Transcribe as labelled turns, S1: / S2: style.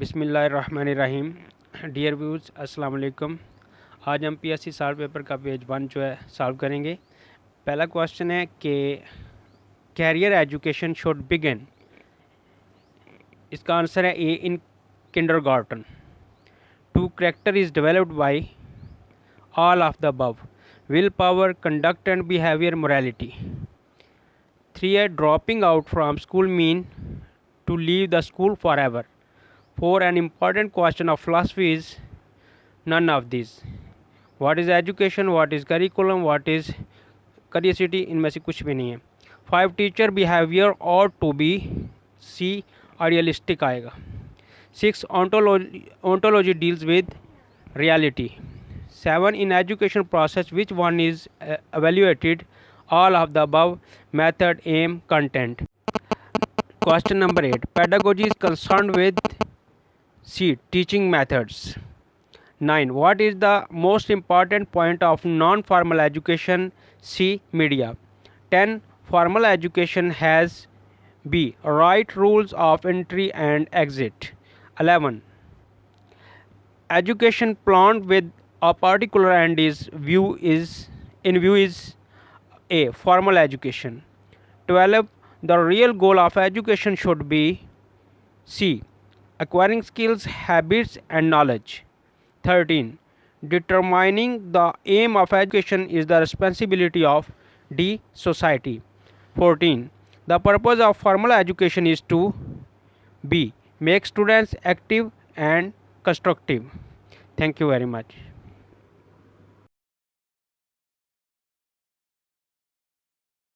S1: بسم اللہ الرحمن الرحیم. ڈیئر ویوز السلام علیکم. آج ہم پی ایس سی سال پیپر کا پیج 1 جو ہے سالو کریں گے. پہلا کوشچن ہے کہ کیریئر ایجوکیشن شوڈ بگن. اس کا آنسر ہے A in kindergarten. 2 character is developed by all of the above. Willpower, conduct and behaviour, morality. 3 ہے dropping out from school mean to leave the school forever. 4 an important question of philosophy is none of these. What is education, what is curriculum, what is curiosity, ان میں سے کچھ بھی نہیں ہے. 5 teacher behavior ought to be C idealistic آئے گا. 6 ontology deals with reality. 7 in education process which one is evaluated? All of the above. Method, aim, content. Question number 8 pedagogy is concerned with C teaching methods. 9 what is the most important point of non-formal education? C media. 10 formal education has B right rules of entry and exit. 11 education planned with a particular end is in view is A formal education. 12 the real goal of education should be C acquiring skills, habits and knowledge. 13 determining the aim of education is the responsibility of D society. 14 the purpose of formal education is to B make students active and constructive. Thank you very much.